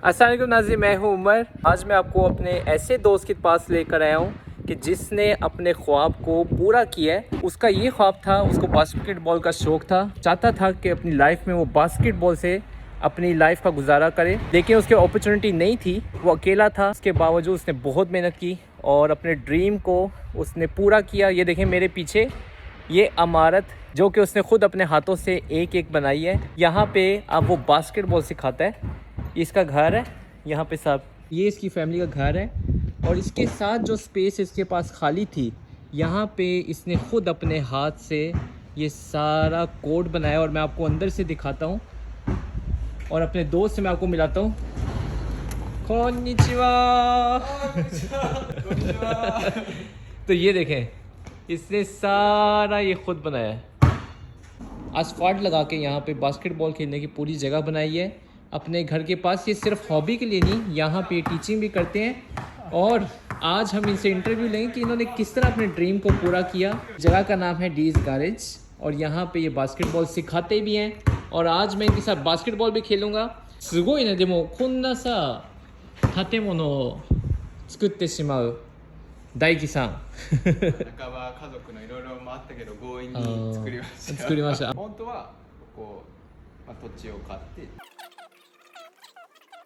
अस्सलाम वालेकुम नाज़रीन, मैं हूं उमर। आज मैं आपको अपने ऐसे दोस्त के पास लेकर आया हूं कि जिसने अपने ख्वाब को पूरा किया है। उसका ये ख्वाब था, उसको बास्केटबॉल का शौक़ था, चाहता था कि अपनी लाइफ में वो बास्केटबॉल से अपनी लाइफ का गुजारा करे, लेकिन उसके अपॉर्चुनिटी नहीं थी। वो अकेला था, उसके बावजूद उसने बहुत मेहनत की और अपने ड्रीम को उसने पूरा किया। ये देखें मेरे पीछे ये इमारत जो कि उसने ख़ुद अपने हाथों से एक एक बनाई है। यहाँ पे अब वो बास्केटबॉल सिखाता है। इसका घर है यहाँ पे सब, ये इसकी फैमिली का घर है। और इसके साथ जो स्पेस इसके पास खाली थी, यहाँ पे इसने ख़ुद अपने हाथ से ये सारा कोड बनाया। और मैं आपको अंदर से दिखाता हूँ और अपने दोस्त से मैं आपको मिलाता हूँ। कोन्निचिवा। तो ये देखें, इसने सारा ये ख़ुद बनाया है। आसफाल्ट लगा के यहाँ पे बास्केटबॉल खेलने की पूरी जगह बनाई है अपने घर के पास। ये सिर्फ हॉबी के लिए नहीं, यहाँ पे टीचिंग भी करते हैं। और आज हम इनसे इंटरव्यू लेंगे कि इन्होंने किस तरह अपने ड्रीम को पूरा किया। जगह का नाम है डीज गैरेज और यहाँ पे ये बास्केटबॉल सिखाते भी हैं। और आज मैं इनके साथ बास्केटबॉल भी खेलूँगा। すごいね、でもこんなさ建物を作ってしまう大輝さん。半ば家族のいろいろもあったけど強引に作りました。作りました。本当はこう、土地を買って。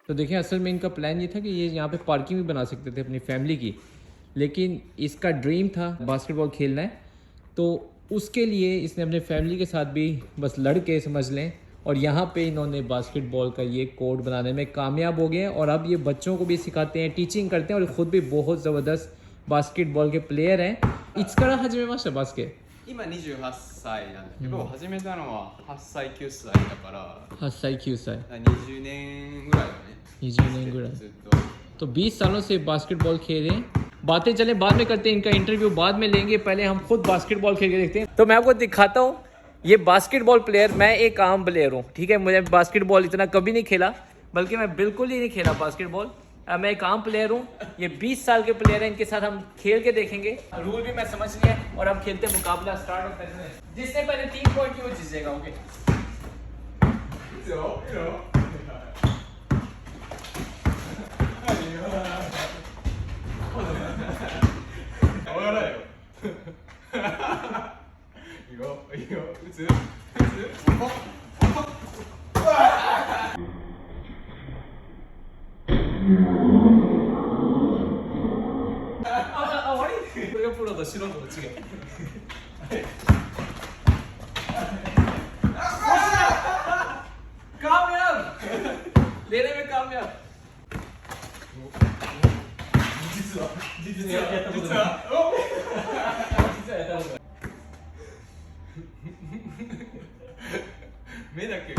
तो देखिए, असल में इनका प्लान ये था कि ये यहाँ पे पार्किंग भी बना सकते थे अपनी फैमिली की, लेकिन इसका ड्रीम था बास्केटबॉल खेलना है। तो उसके लिए इसने अपने फैमिली के साथ भी बस लड़के समझ लें, और यहाँ पे इन्होंने बास्केटबॉल का ये कोड बनाने में कामयाब हो गए हैं। और अब ये बच्चों को भी सिखाते हैं, टीचिंग करते हैं, और ख़ुद भी बहुत ज़बरदस्त बास्केटबॉल के प्लेयर हैं। いつから始めましたバスケ？今28歳なんだけど、始めたのは8歳9歳だから8歳9歳20年ぐらいだね。20年ぐらいずっと。तो 20 सालों से बास्केटबॉल खेल रहे हैं। बातें चले बाद में करते हैं, इनका इंटरव्यू बाद में लेंगे, पहले हम खुद बास्केटबॉल खेल के देखते हैं। तो मैं आपको दिखाता हूँ ये बास्केटबॉल प्लेयर। मैं एक आम प्लेयर हूँ, ठीक है। मुझे बास्केटबॉल इतना कभी नहीं खेला, बल्कि मैं बिल्कुल ही नहीं खेला बास्केटबॉल। मैं एक आम प्लेयर हूँ, ये 20 साल के प्लेयर हैं। इनके साथ हम खेल के देखेंगे। रूल भी मैं समझ लिया और अब खेलते मुकाबला स्टार्ट होता है। जिसने पहले 3 पॉइंट की वो जीतेगा। ओके लेने में कामयाब।目だけ。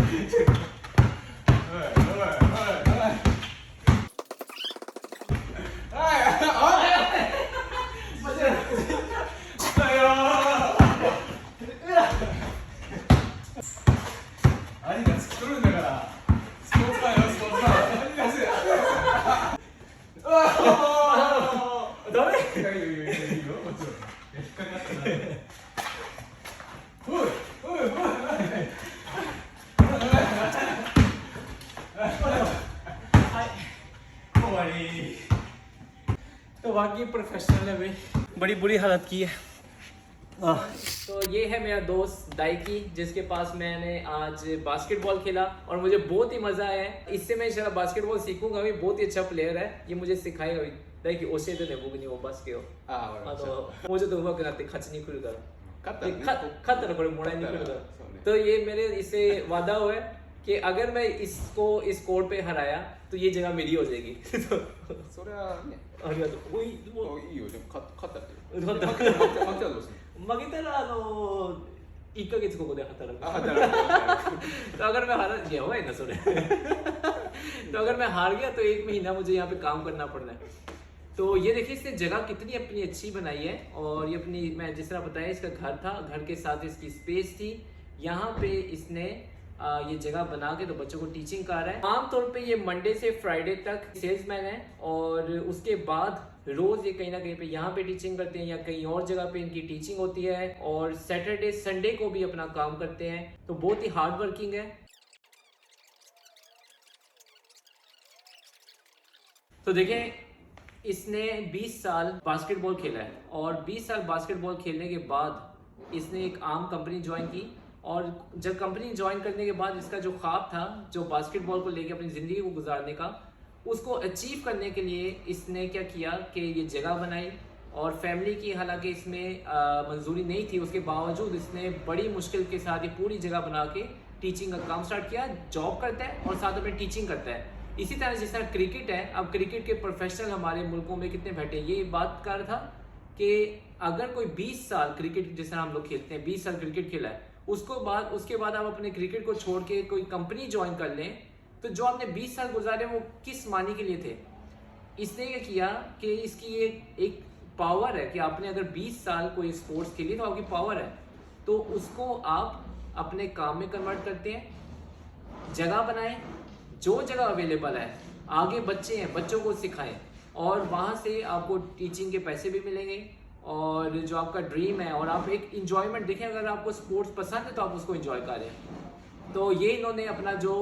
兄が作っとるんだから。スポーツマンよ、スポーツマン。兄がす。ダメ。いいよいいよいいよ。もちろん。引っかかったな。おいおいおい。तो वाकई प्रोफेशनल है भाई, बड़ी बुरी हालत की है। तो ये है मेरा दोस्त दाइकी, जिसके पास मैंने आज बास्केटबॉल खेला और मुझे बहुत ही मज़ा आया है। इससे मैं इंशाल्लाह बास्केटबॉल सीखूंगा भी। बहुत ही अच्छा प्लेयर है, ये मुझे सिखाएगा भी। दाइकी教えてね、僕にもバスケを。もうちょっと上手くなって勝ちに来るから。勝ったらこれもらいに来るから。तो ये मेरे इससे वादा हुआ है कि अगर मैं इसको इस कोर्ट पे हराया तो ये जगह मेरी हो जाएगी।それはね。ありがとう。いいよ、でも勝ったって。負けたら1ヶ月ここで働く。तो अगर मैं हार गया हुआ है ना सोरे। तो अगर मैं हार गया तो 1 महीना मुझे यहाँ पे काम करना पड़ना है। तो ये देखिए इसने जगह कितनी अपनी अच्छी बनाई है। और ये अपनी, मैं जिस तरह बताया, इसका घर था, घर के साथ इसकी स्पेस थी। यहाँ पे इसने ये जगह बना के तो बच्चों को टीचिंग कर रहा है। आमतौर पे ये मंडे से फ्राइडे तक सेल्समैन है और उसके बाद रोज़ ये कहीं ना कहीं पे यहाँ पे टीचिंग करते हैं या कहीं और जगह पे इनकी टीचिंग होती है। और सैटरडे संडे को भी अपना काम करते हैं। तो बहुत ही हार्ड वर्किंग है। तो देखें, इसने 20 साल बास्केटबॉल खेला है और 20 साल बास्केटबॉल खेलने के बाद इसने एक आम कंपनी ज्वाइन की। और जब कंपनी ज्वाइन करने के बाद इसका जो ख्वाब था, जो बास्केटबॉल को लेकर अपनी ज़िंदगी को गुजारने का, उसको अचीव करने के लिए इसने क्या किया कि ये जगह बनाई। और फैमिली की हालांकि इसमें मंजूरी नहीं थी, उसके बावजूद इसने बड़ी मुश्किल के साथ ये पूरी जगह बना के टीचिंग का काम स्टार्ट किया। जॉब करता है और साथ में टीचिंग करता है। इसी तरह जिस तरह क्रिकेट है, अब क्रिकेट के प्रोफेशनल हमारे मुल्कों में कितने बैठे हैं। ये बात कर रहा था कि अगर कोई 20 साल क्रिकेट, जिस तरह हम लोग खेलते हैं, 20 साल क्रिकेट खेला है, उसके बाद आप अपने क्रिकेट को छोड़ के कोई कंपनी ज्वाइन कर लें, तो जो आपने 20 साल गुजारे वो किस मानी के लिए थे। इसने ये किया कि इसकी ये एक पावर है कि आपने अगर 20 साल कोई स्पोर्ट्स खेली तो आपकी पावर है, तो उसको आप अपने काम में कन्वर्ट करते हैं। जगह बनाएं, जो जगह अवेलेबल है, आगे बच्चे हैं, बच्चों को सिखाएं और वहाँ से आपको टीचिंग के पैसे भी मिलेंगे और जो आपका ड्रीम है, और आप एक इंजॉयमेंट देखें। अगर आपको स्पोर्ट्स पसंद है तो आप उसको इंजॉय करें। तो ये इन्होंने अपना जो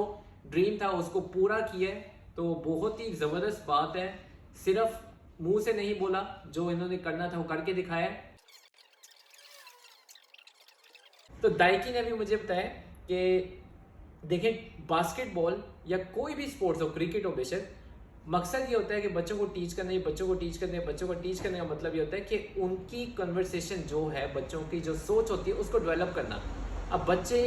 ड्रीम था उसको पूरा किया है, तो बहुत ही ज़बरदस्त बात है। सिर्फ मुंह से नहीं बोला, जो इन्होंने करना था वो करके दिखाया। तो दाइकी ने भी मुझे बताया कि देखें, बास्केटबॉल या कोई भी स्पोर्ट्स हो, क्रिकेट हो बेशक, मकसद ये होता है कि बच्चों को टीच करना है। बच्चों को टीच करने का मतलब ये होता है कि उनकी कन्वर्सेशन जो है, बच्चों की जो सोच होती है उसको डेवलप करना। अब बच्चे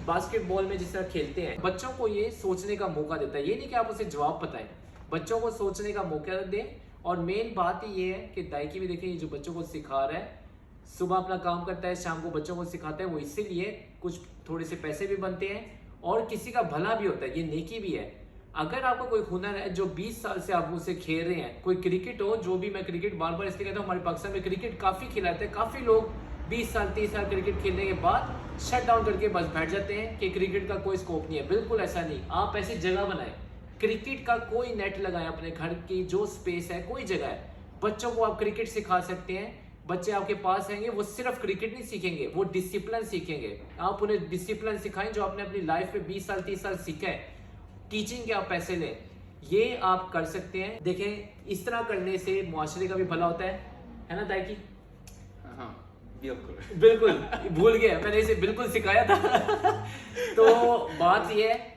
बास्केटबॉल में जिस तरह खेलते हैं, बच्चों को ये सोचने का मौका देता है। ये नहीं कि आप उसे जवाब बताएं, बच्चों को सोचने का मौका दें। और मेन बात ये है कि दाइकी भी देखें, ये जो बच्चों को सिखा रहा है, सुबह अपना काम करता है, शाम को बच्चों को सिखाता है, वो इसीलिए कुछ थोड़े से पैसे भी बनते हैं और किसी का भला भी होता है, ये नेकी भी है। अगर आपका कोई हुनर है जो 20 साल से आप उसे खेल रहे हैं, कोई क्रिकेट हो, जो भी, मैं क्रिकेट बार बार इसलिए कहता हूँ, हमारे पाकिस्तान में क्रिकेट काफ़ी खिलाते हैं। काफ़ी लोग 20 साल 30 साल क्रिकेट खेलने के बाद शट डाउन करके बस बैठ जाते हैं कि क्रिकेट का कोई स्कोप नहीं है। बिल्कुल ऐसा नहीं, आप ऐसी जगह बनाएं। क्रिकेट का कोई नेट लगाएं, अपने घर की जो स्पेस है, कोई जगह है, बच्चों को आप क्रिकेट सिखा सकते हैं। बच्चे आपके पास आएंगे, वो सिर्फ क्रिकेट नहीं सीखेंगे, वो डिसिप्लिन सीखेंगे। आप उन्हें डिसिप्लिन सिखाएं जो आपने अपनी लाइफ में 20 साल 30 साल सीखा है। टीचिंग के आप पैसे लें, ये आप कर सकते हैं। देखें, इस तरह करने से मुआशरे का भी भला होता है ना दाइकी? हाँ बिल्कुल बिल्कुल भूल गया, मैंने इसे बिल्कुल सिखाया था। तो बात ये है,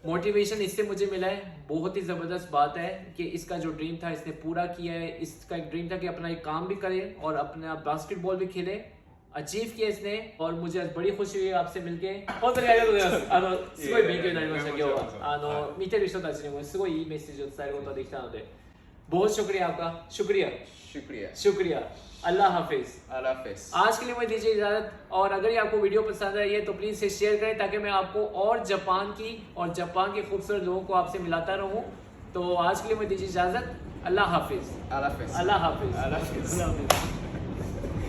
मोटिवेशन इससे मुझे मिला है। बहुत ही ज़बरदस्त बात है कि इसका जो ड्रीम था इसने पूरा किया है। इसका एक ड्रीम था कि अपना एक काम भी करे और अपना बास्केटबॉल भी खेले, अचीव किया इसने। और मुझे आज बड़ी खुशी हुई आपसे मिलके। बहुतすごい勉強になりました今日は。見てる人たちにもすごいいいメッセージを伝えることができたので、बहुत शुक्रिया आपका। शुक्रिया शुक्रिया शुक्रिया। अल्लाह हाफिज। अल्लाह हाफिज। आज के लिए मुझे दीजिए इजाजत। और अगर ये आपको वीडियो पसंद आई है तो प्लीज इसे शेयर करें, ताकि मैं आपको और जापान के खूबसूरत लोगों को आपसे मिलाता रहूं। तो आज के लिए मुझे दीजिए इजाजत। अल्लाह हाफिज। अल्लाह हाफिज। अल्लाह हाफिज। अल्लाह हाफिज। अल्लाह हाफिज।